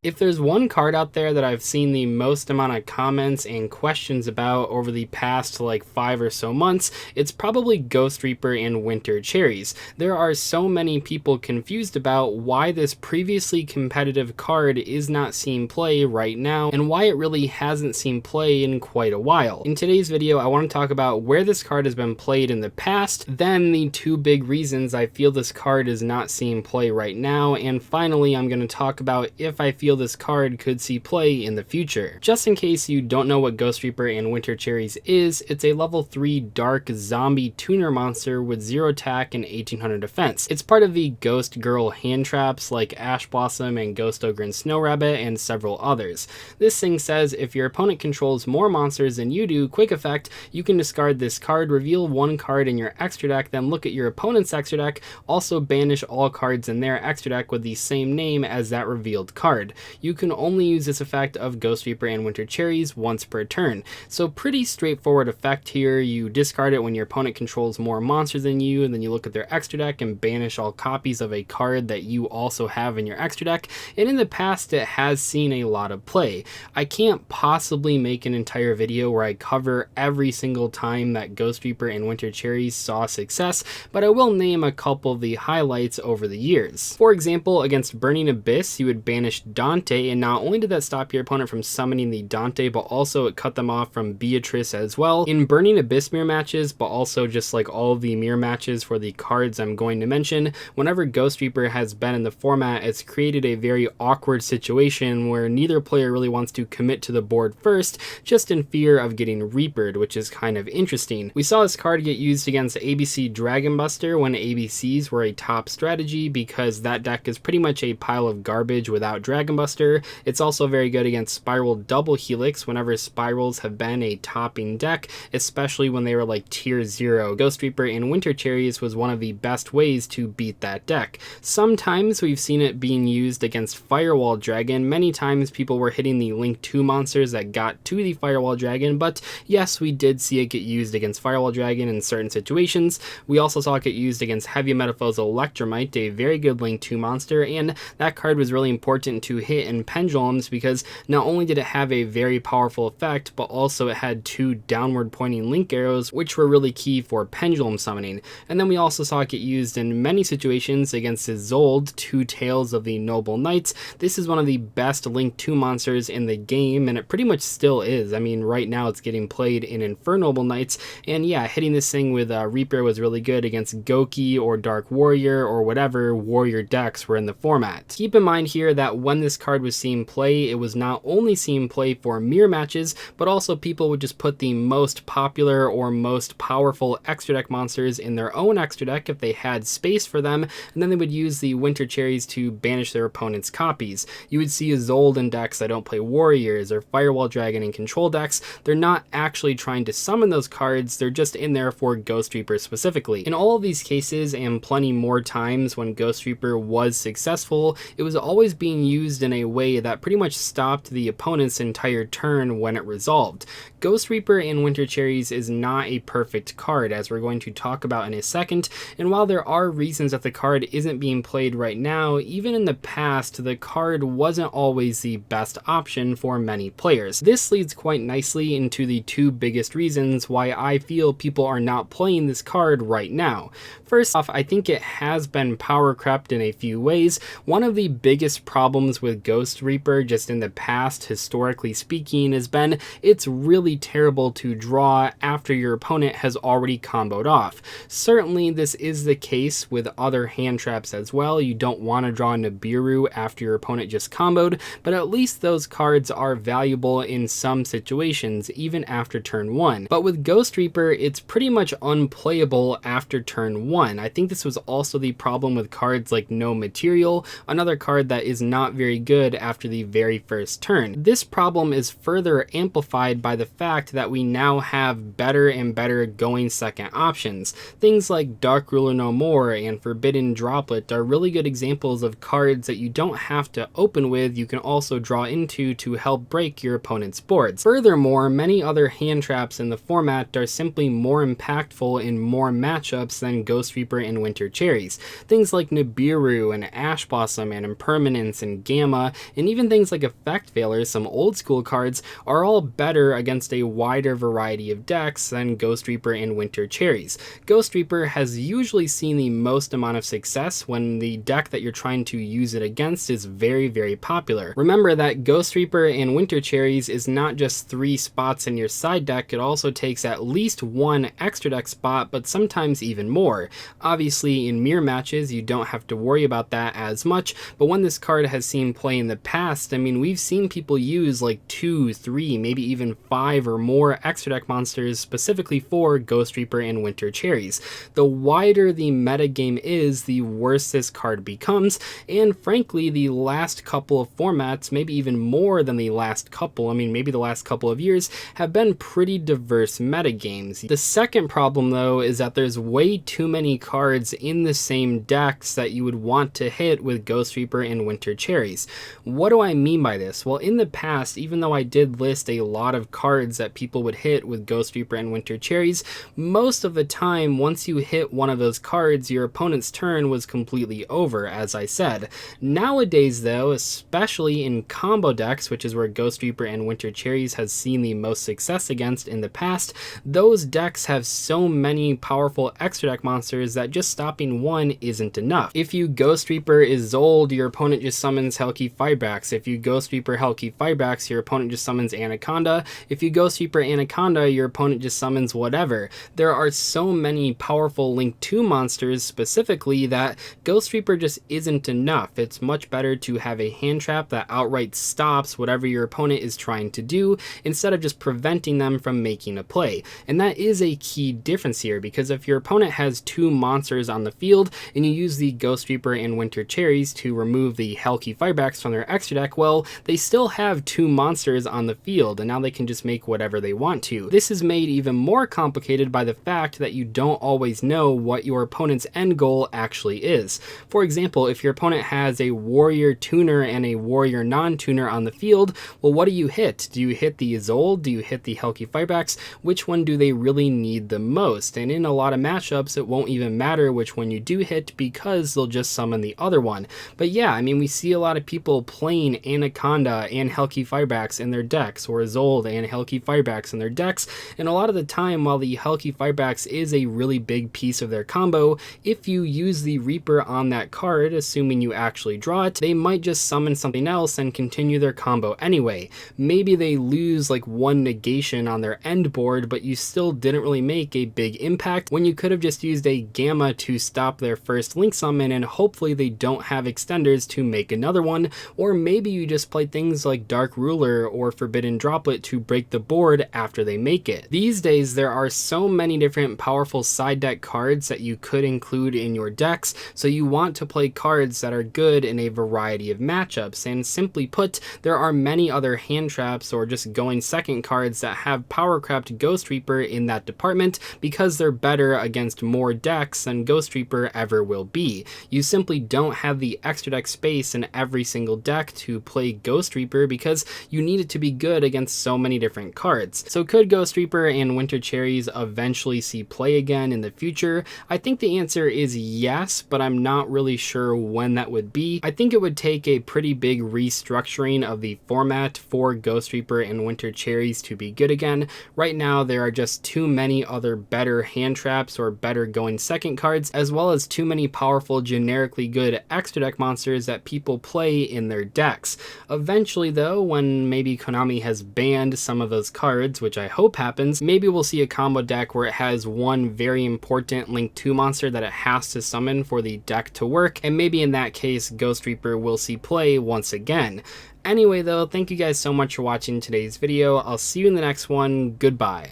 If there's one card out there that I've seen the most amount of comments and questions about over the past like 5 or so months, it's probably Ghost Reaper and Winter Cherries. There are so many people confused about why this previously competitive card is not seeing play right now and why it really hasn't seen play in quite a while. In today's video, I want to talk about where this card has been played in the past, then the two big reasons I feel this card is not seeing play right now, and finally I'm going to talk about if I feel this card could see play in the future. Just in case you don't know what Ghost Reaper and Winter Cherries is, it's a level 3 dark zombie tuner monster with 0 attack and 1800 defense. It's part of the Ghost Girl hand traps like Ash Blossom and Ghost Ogre and Snow Rabbit and several others. This thing says if your opponent controls more monsters than you do, quick effect, you can discard this card, reveal one card in your extra deck, then look at your opponent's extra deck, also banish all cards in their extra deck with the same name as that revealed card. You can only use this effect of Ghost Reaper and Winter Cherries once per turn. So pretty straightforward effect here. You discard it when your opponent controls more monsters than you, and then you look at their extra deck and banish all copies of a card that you also have in your extra deck. And in the past, it has seen a lot of play. I can't possibly make an entire video where I cover every single time that Ghost Reaper and Winter Cherries saw success, but I will name a couple of the highlights over the years. For example, against Burning Abyss, you would banish Dante, and not only did that stop your opponent from summoning the Dante, but also it cut them off from Beatrice as well. In Burning Abyss mirror matches, but also just like all of the mirror matches for the cards I'm going to mention, whenever Ghost Reaper has been in the format, it's created a very awkward situation where neither player really wants to commit to the board first, just in fear of getting Reapered, which is kind of interesting. We saw this card get used against ABC Dragon Buster when ABCs were a top strategy because that deck is pretty much a pile of garbage without Dragon Buster. It's also very good against Spiral Double Helix whenever Spirals have been a topping deck, especially when they were like tier 0. Ghost Reaper and Winter Cherries was one of the best ways to beat that deck. Sometimes we've seen it being used against Firewall Dragon. Many times people were hitting the Link 2 monsters that got to the Firewall Dragon, but yes, we did see it get used against Firewall Dragon in certain situations. We also saw it get used against Heavy Metaphor's Electromite, a very good Link 2 monster, and that card was really important to hit in Pendulums because not only did it have a very powerful effect, but also it had 2 downward pointing link arrows, which were really key for pendulum summoning. And then we also saw it get used in many situations against Isolde, 2 Tails of the Noble Knights. This is one of the best Link 2 monsters in the game, and it pretty much still is. I mean, right now it's getting played in Infernoble Knights, and yeah, hitting this thing with Reaper was really good against Goki or Dark Warrior or whatever warrior decks were in the format. Keep in mind here that when this card was seeing play, it was not only seeing play for mirror matches, but also people would just put the most popular or most powerful extra deck monsters in their own extra deck if they had space for them, and then they would use the Winter Cherries to banish their opponent's copies. You would see Isolde in decks that don't play warriors or Firewall Dragon in control decks. They're not actually trying to summon those cards, they're just in there for Ghost Reaper specifically. In all of these cases, and plenty more times when Ghost Reaper was successful, it was always being used in a way that pretty much stopped the opponent's entire turn when it resolved. Ghost Reaper and Winter Cherries is not a perfect card, as we're going to talk about in a second, and while there are reasons that the card isn't being played right now, even in the past, the card wasn't always the best option for many players. This leads quite nicely into the two biggest reasons why I feel people are not playing this card right now. First off, I think it has been power crept in a few ways. One of the biggest problems with Ghost Reaper, just in the past, historically speaking, has been it's really terrible to draw after your opponent has already comboed off. Certainly this is the case with other hand traps as well. You don't want to draw Nibiru after your opponent just comboed, but at least those cards are valuable in some situations, even after turn 1. But with Ghost Reaper, it's pretty much unplayable after turn 1. I think this was also the problem with cards like No Material, another card that is not very good after the very first turn. This problem is further amplified by the fact that we now have better and better going second options. Things like Dark Ruler No More and Forbidden Droplet are really good examples of cards that you don't have to open with, you can also draw into to help break your opponent's boards. Furthermore, many other hand traps in the format are simply more impactful in more matchups than Ghost Reaper and Winter Cherries. Things like Nibiru and Ash Blossom and Impermanence and Gamma Gamma, and even things like Effect Veilers, some old school cards, are all better against a wider variety of decks than Ghost Reaper and Winter Cherries. Ghost Reaper has usually seen the most amount of success when the deck that you're trying to use it against is very popular. Remember that Ghost Reaper and Winter Cherries is not just 3 spots in your side deck, it also takes at least 1 extra deck spot, but sometimes even more. Obviously in mirror matches you don't have to worry about that as much, but when this card has seen play in the past, I mean, we've seen people use like 2, 3, maybe even 5 or more extra deck monsters specifically for Ghost Reaper and Winter Cherries. The wider the metagame is, the worse this card becomes, and frankly the last couple of formats, maybe even more than the last couple, I mean maybe the last couple of years, have been pretty diverse metagames. The second problem though is that there's way too many cards in the same decks that you would want to hit with Ghost Reaper and Winter Cherries. What do I mean by this? Well, in the past, even though I did list a lot of cards that people would hit with Ghost Reaper and Winter Cherries, most of the time once you hit one of those cards, your opponent's turn was completely over, as I said. Nowadays though, especially in combo decks, which is where Ghost Reaper and Winter Cherries has seen the most success against in the past, those decks have so many powerful extra deck monsters that just stopping one isn't enough. If you Ghost Reaper Isolde, your opponent just summons Helki Firebrax. If you Ghost Reaper Helki Firebrax, your opponent just summons Anaconda. If you Ghost Reaper Anaconda, your opponent just summons whatever. There are so many powerful Link 2 monsters specifically that Ghost Reaper just isn't enough. It's much better to have a hand trap that outright stops whatever your opponent is trying to do, instead of just preventing them from making a play. And that is a key difference here, because if your opponent has 2 monsters on the field and you use the Ghost Reaper and Winter Cherries to remove the Helki Firebrax from their extra deck, well, they still have 2 monsters on the field and now they can just make whatever they want to. This is made even more complicated by the fact that you don't always know what your opponent's end goal actually is. For example, if your opponent has a Warrior Tuner and a Warrior non-tuner on the field, well, what do you hit? Do you hit the Isolde? Do you hit the Helki Firebrax? Which one do they really need the most? And in a lot of matchups, it won't even matter which one you do hit because they'll just summon the other one. But yeah, I mean, we see a lot of people playing Anaconda and Helki Firebrax in their decks, or Isolde and Helki Firebrax in their decks, and a lot of the time, while the Helki Firebrax is a really big piece of their combo, if you use the Reaper on that card, assuming you actually draw it, they might just summon something else and continue their combo anyway. Maybe they lose like 1 negation on their end board, but you still didn't really make a big impact when you could have just used a Gamma to stop their first Link summon, and hopefully they don't have extenders to make another one, or maybe you just play things like Dark Ruler or Forbidden Droplet to break the board after they make it. These days there are so many different powerful side deck cards that you could include in your decks, so you want to play cards that are good in a variety of matchups, and simply put, there are many other hand traps or just going second cards that have power crept Ghost Reaper in that department because they're better against more decks than Ghost Reaper ever will be. You simply don't have the extra deck space in every single deck to play Ghost Reaper because you need it to be good against so many different cards. So could Ghost Reaper and Winter Cherries eventually see play again in the future? I think the answer is yes, but I'm not really sure when that would be. I think it would take a pretty big restructuring of the format for Ghost Reaper and Winter Cherries to be good again. Right now there are just too many other better hand traps or better going second cards, as well as too many powerful generically good extra deck monsters that people play in their decks. Eventually though, when maybe Konami has banned some of those cards, which I hope happens, maybe we'll see a combo deck where it has one very important Link 2 monster that it has to summon for the deck to work, and maybe in that case Ghost Reaper will see play once again. Anyway though, thank you guys so much for watching today's video. I'll see you in the next one. Goodbye.